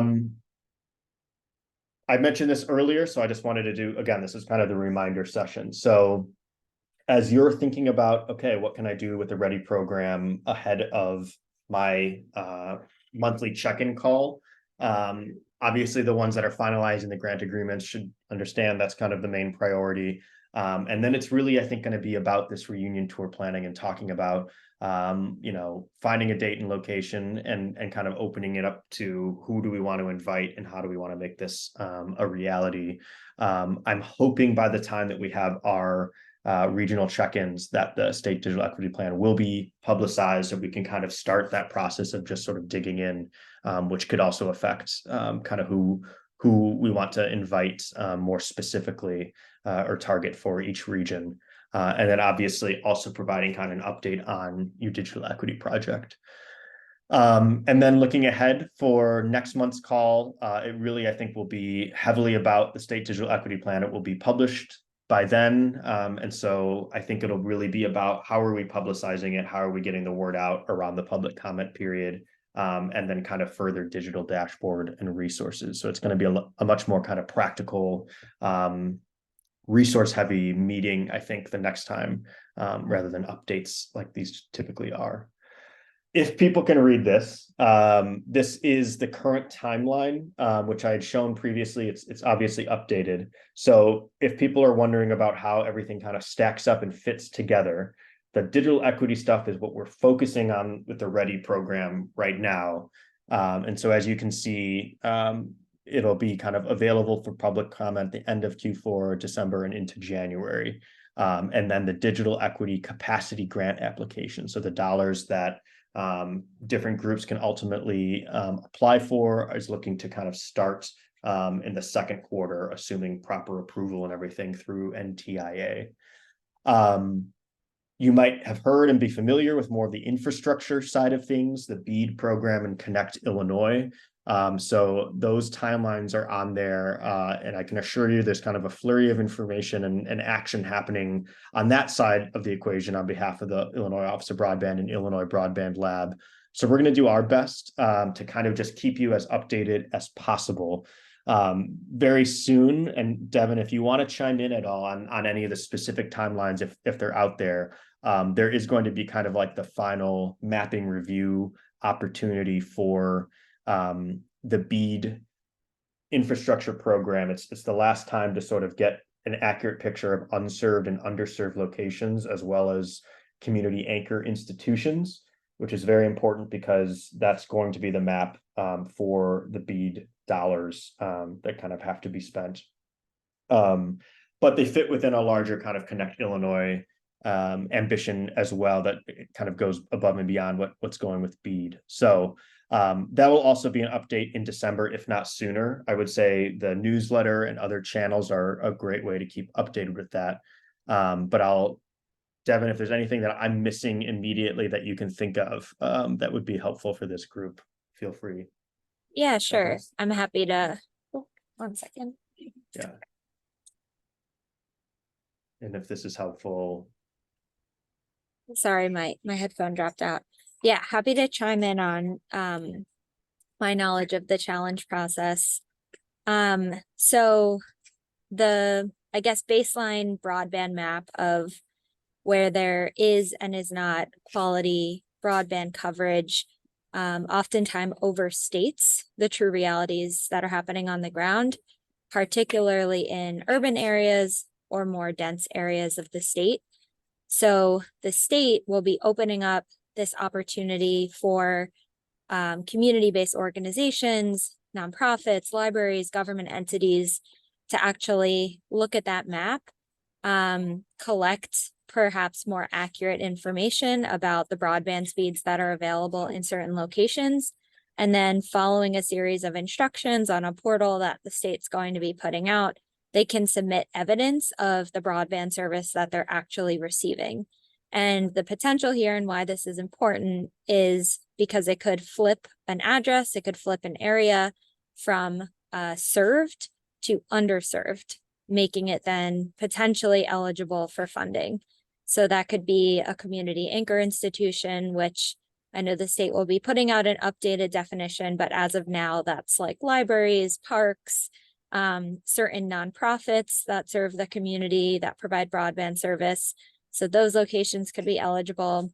mentioned this earlier, so I just wanted to do, again, this is kind of the reminder session. So as you're thinking about, okay, what can I do with the Ready program ahead of my monthly check-in call? Obviously, the ones that are finalizing the grant agreements should understand that's kind of the main priority. And then it's really, I think, going to be about this reunion tour planning and talking about, finding a date and location and kind of opening it up to who do we want to invite and how do we want to make this a reality. I'm hoping by the time that we have our regional check-ins that the state digital equity plan will be publicized, so we can kind of start that process of just sort of digging in, which could also affect kind of who we want to invite more specifically or target for each region. And then obviously also providing kind of an update on your digital equity project. And then looking ahead for next month's call, it really, I think, will be heavily about the state digital equity plan. It will be published by then. And so I think it'll really be about how are we publicizing it? How are we getting the word out around the public comment period? And then kind of further digital dashboard and resources. So it's going to be a much more kind of practical, resource heavy meeting, I think, the next time, rather than updates like these typically are. if people can read this, this is the current timeline, which I had shown previously. It's obviously updated. So if people are wondering about how everything kind of stacks up and fits together, the digital equity stuff is what we're focusing on with the READY program right now. And so as you can see, it'll be kind of available for public comment the end of Q4, December, and into January. And then the digital equity capacity grant application. So the dollars that different groups can ultimately apply for is looking to kind of start in the second quarter, assuming proper approval and everything through NTIA. You might have heard and be familiar with more of the infrastructure side of things, the BEAD program and Connect Illinois. So those timelines are on there, and I can assure you there's kind of a flurry of information and action happening on that side of the equation on behalf of the Illinois Office of Broadband and Illinois Broadband Lab. So we're going to do our best to kind of just keep you as updated as possible very soon. And Devin, if you want to chime in at all on any of the specific timelines, if they're out there, there is going to be kind of like the final mapping review opportunity for the BEAD infrastructure program. It's the last time to sort of get an accurate picture of unserved and underserved locations, as well as community anchor institutions, which is very important because that's going to be the map for the BEAD dollars that kind of have to be spent. But they fit within a larger kind of Connect Illinois ambition as well, that kind of goes above and beyond what's going with BEAD. So that will also be an update in December, if not sooner. I would say the newsletter and other channels are a great way to keep updated with that. But Devin, if there's anything that I'm missing immediately that you can think of that would be helpful for this group, feel free. Yeah, sure. I'm happy to. Oh, 1 second. Yeah. And if this is helpful. Sorry, my headphone dropped out. Yeah, happy to chime in on my knowledge of the challenge process. So the, I guess, baseline broadband map of where there is and is not quality broadband coverage oftentimes overstates the true realities that are happening on the ground, particularly in urban areas or more dense areas of the state. So the state will be opening up this opportunity for community-based organizations, nonprofits, libraries, government entities to actually look at that map, collect perhaps more accurate information about the broadband speeds that are available in certain locations, and then following a series of instructions on a portal that the state's going to be putting out, they can submit evidence of the broadband service that they're actually receiving. And the potential here and why this is important is because it could flip an address, it could flip an area from served to underserved, making it then potentially eligible for funding. So that could be a community anchor institution, which I know the state will be putting out an updated definition, but as of now, that's like libraries, parks, certain nonprofits that serve the community that provide broadband service. So those locations could be eligible,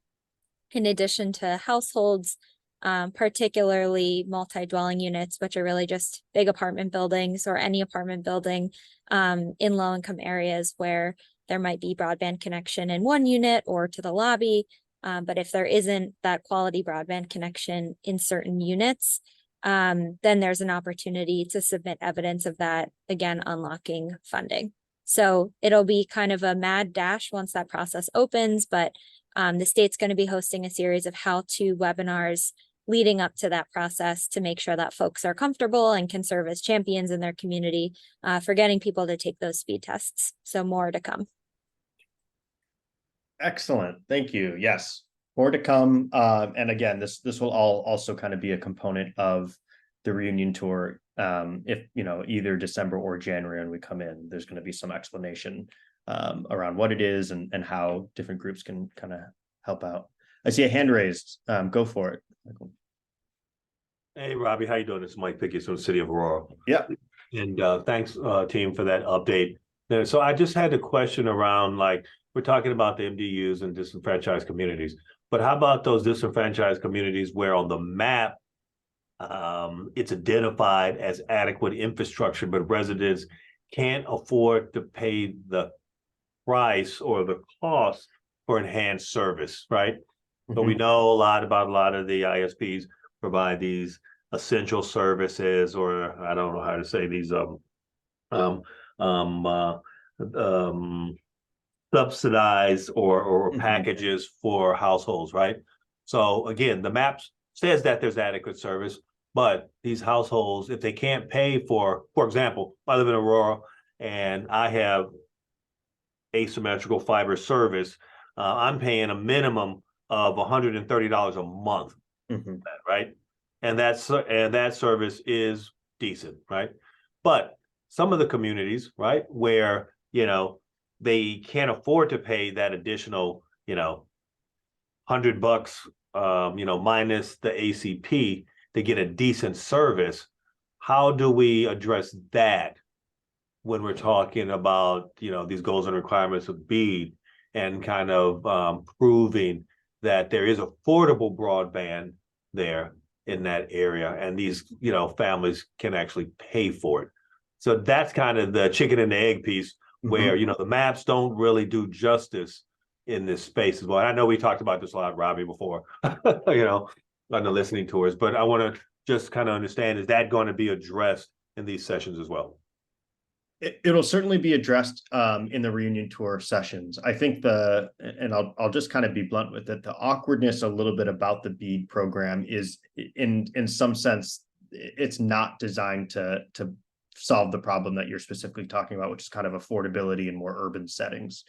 in addition to households, particularly multi-dwelling units, which are really just big apartment buildings or any apartment building in low-income areas where there might be broadband connection in one unit or to the lobby. But if there isn't that quality broadband connection in certain units, then there's an opportunity to submit evidence of that, again, unlocking funding. So it'll be kind of a mad dash once that process opens, but the state's going to be hosting a series of how-to webinars leading up to that process to make sure that folks are comfortable and can serve as champions in their community for getting people to take those speed tests. So more to come. Excellent. Thank you. Yes, more to come. And again, this will all also kind of be a component of the reunion tour. If, either December or January when we come in, there's going to be some explanation around what it is and how different groups can kind of help out. I see a hand raised. Go for it, Michael. Hey, Robbie, how you doing? It's Mike Pickett from the city of Aurora. Yeah. And thanks, team, for that update. So I just had a question around, like, we're talking about the MDUs and disenfranchised communities. But how about those disenfranchised communities where on the map, it's identified as adequate infrastructure, but residents can't afford to pay the price or the cost for enhanced service, right? So we know a lot of the ISPs provide these essential services, or I don't know how to say these subsidized or packages for households, right? So again, the map says that there's adequate service, but these households, if they can't pay for example, I live in Aurora and I have asymmetrical fiber service, I'm paying a minimum of $130 a month, right? And that service is decent, right? But some of the communities, right, where they can't afford to pay that additional, $100, minus the ACP to get a decent service. How do we address that when we're talking about, these goals and requirements of BEAD and kind of proving that there is affordable broadband there in that area, and these, families can actually pay for it. So that's kind of the chicken and the egg piece where, the maps don't really do justice in this space as well. And I know we talked about this a lot, Robbie, before, on the listening tours, but I want to just kind of understand, is that going to be addressed in these sessions as well? It'll certainly be addressed in the reunion tour sessions. I think and I'll just kind of be blunt with it, the awkwardness a little bit about the BEAD program is in some sense, it's not designed to solve the problem that you're specifically talking about, which is kind of affordability in more urban settings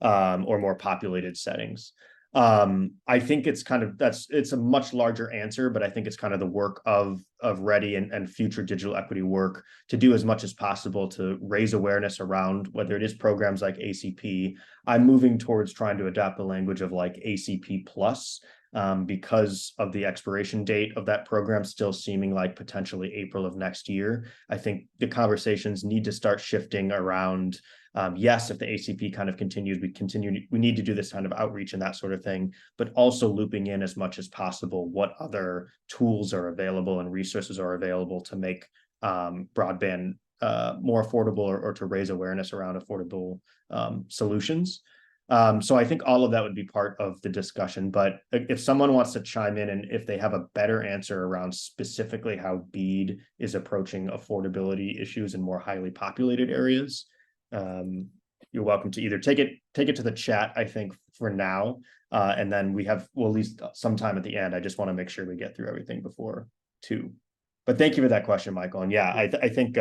or more populated settings. I think it's kind of it's a much larger answer, but I think it's kind of the work of Ready and future digital equity work to do as much as possible to raise awareness around whether it is programs like ACP. I'm moving towards trying to adopt the language of like ACP plus, because of the expiration date of that program still seeming like potentially April of next year. I think the conversations need to start shifting around. Yes, if the ACP kind of continues, we need to do this kind of outreach and that sort of thing, but also looping in as much as possible what other tools are available and resources are available to make broadband more affordable or to raise awareness around affordable solutions. So I think all of that would be part of the discussion, but if someone wants to chime in and if they have a better answer around specifically how BEAD is approaching affordability issues in more highly populated areas, you're welcome to either take it to the chat, I think, for now, and then we'll at least some time at the end. I just want to make sure we get through everything before 2. But thank you for that question, Michael. And yeah, I think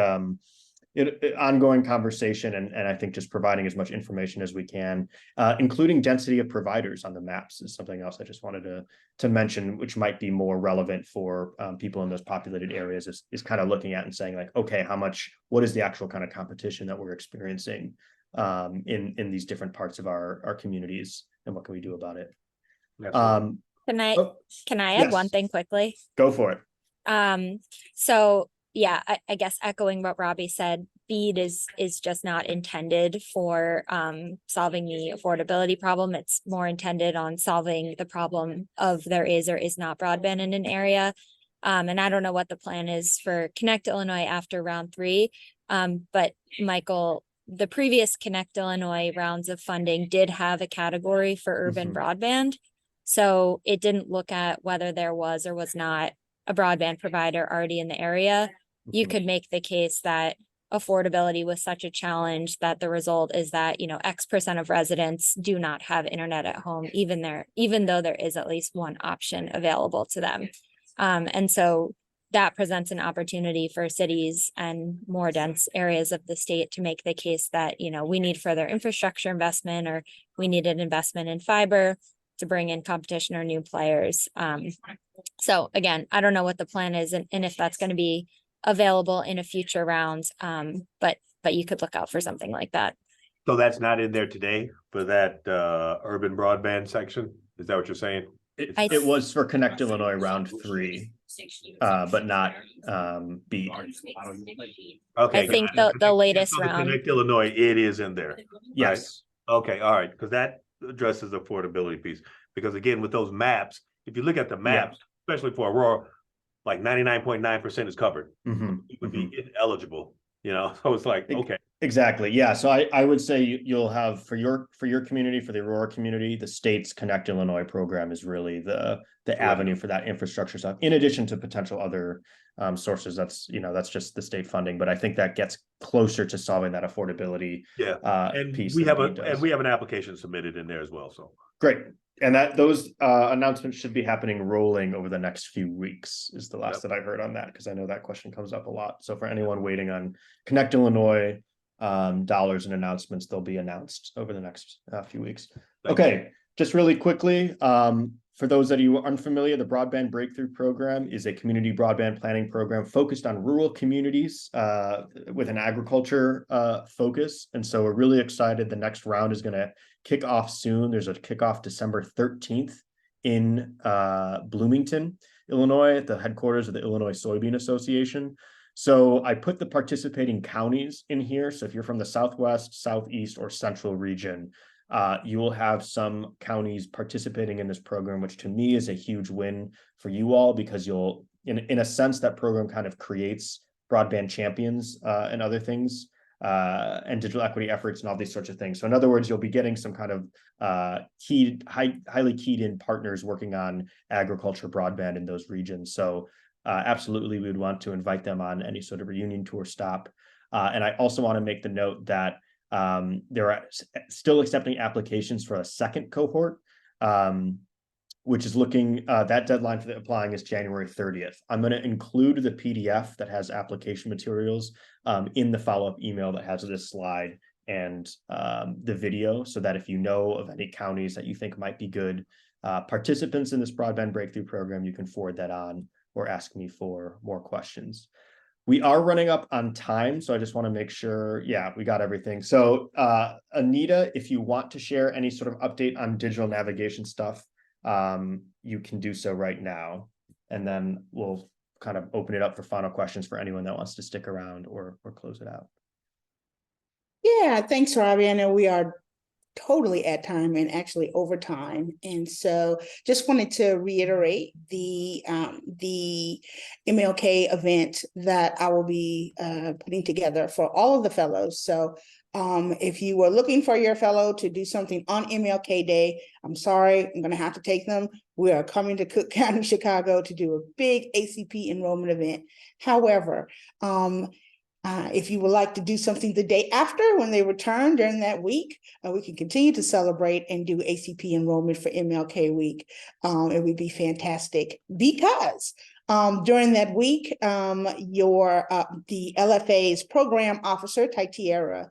ongoing conversation and I think just providing as much information as we can, including density of providers on the maps, is something else I just wanted to mention, which might be more relevant for people in those populated areas, is kind of looking at and saying like, okay, what is the actual kind of competition that we're experiencing in these different parts of our communities, and what can we do about it? Can I add one thing quickly? Go for it. So yeah, I guess echoing what Robbie said, BEAD is just not intended for solving the affordability problem. It's more intended on solving the problem of there is or is not broadband in an area. And I don't know what the plan is for Connect Illinois after round 3. But Michael, the previous Connect Illinois rounds of funding did have a category for urban broadband. So it didn't look at whether there was or was not a broadband provider already in the area. You could make the case that affordability was such a challenge that the result is that, X% of residents do not have internet at home, even though there is at least one option available to them. And so that presents an opportunity for cities and more dense areas of the state to make the case that, we need further infrastructure investment, or we need an investment in fiber to bring in competition or new players. So again, I don't know what the plan is and if that's going to be available in a future round, but you could look out for something like that. So that's not in there today for that urban broadband section? Is that what you're saying? It was for Connect Illinois round 3, but not BEAD. Okay. I think the latest round. Connect Illinois, it is in there. Yes. Right? Okay, all right, because that addresses the affordability piece. Because again, with those maps, if you look at the maps, especially for Aurora, like 99.9% is covered. You would be ineligible, you know, so it's like, okay. Exactly. Yeah. So I would say you'll have for your community, for the Aurora community, the state's Connect Illinois program is really the avenue for that infrastructure stuff, in addition to potential other sources. That's, you know, that's just the state funding, but I think that gets closer to solving that affordability And piece. we have an application submitted in there as well. So great. And that those announcements should be happening rolling over the next few weeks is the last that I heard on that, because I know that question comes up a lot. So for anyone waiting on Connect Illinois dollars and announcements, they'll be announced over the next few weeks. Okay, just really quickly, for those that you are unfamiliar, the Broadband Breakthrough Program is a community broadband planning program focused on rural communities with an agriculture focus. And so we're really excited. The next round is going to kick off soon. There's a kickoff December 13th in Bloomington, Illinois, at the headquarters of the Illinois Soybean Association. So I put the participating counties in here. So if you're from the Southwest, Southeast, or Central region, you will have some counties participating in this program, which to me is a huge win for you all, because you'll, in a sense, that program kind of creates broadband champions and other things, and digital equity efforts and all these sorts of things. So in other words, you'll be getting some kind of highly keyed in partners working on agriculture broadband in those regions. So absolutely, we would want to invite them on any sort of reunion tour stop. And I also want to make the note that they're still accepting applications for a second cohort, which is looking, that deadline for applying is January 30th. I'm going to include the PDF that has application materials in the follow-up email that has this slide and the video, so that if you know of any counties that you think might be good participants in this Broadband Breakthrough Program, you can forward that on or ask me for more questions. We are running up on time, so I just want to make sure, we got everything. So Anita, if you want to share any sort of update on digital navigation stuff, you can do so right now. And then we'll kind of open it up for final questions for anyone that wants to stick around or close it out. Yeah, thanks, Robbie. I know we are totally at time and actually over time. And so just wanted to reiterate the MLK event that I will be putting together for all of the fellows. So if you were looking for your fellow to do something on MLK Day, I'm sorry, I'm going to have to take them. We are coming to Cook County, Chicago to do a big ACP enrollment event. However, if you would like to do something the day after when they return during that week, we can continue to celebrate and do ACP enrollment for MLK week. It would be fantastic because during that week, the LFA's program officer, Taitiera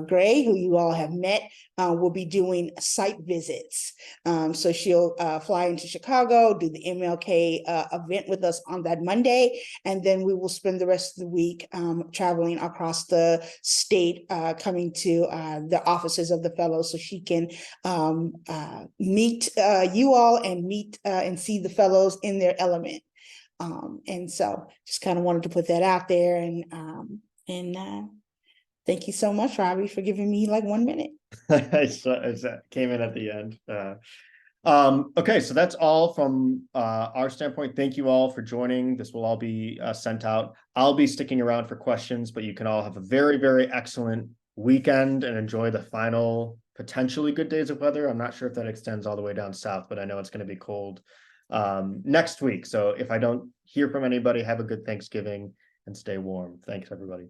Gray, who you all have met, will be doing site visits. So she'll fly into Chicago, do the MLK event with us on that Monday, and then we will spend the rest of the week traveling across the state, coming to the offices of the fellows so she can meet you all and meet and see the fellows in their element. And so just kind of wanted to put that out there, and thank you so much, Robbie, for giving me like 1 minute. It came in at the end. Okay, so that's all from our standpoint. Thank you all for joining. This will all be sent out. I'll be sticking around for questions, but you can all have a very, very excellent weekend and enjoy the final potentially good days of weather. I'm not sure if that extends all the way down south, but I know it's going to be cold next week. So if I don't hear from anybody, have a good Thanksgiving and stay warm. Thanks, everybody.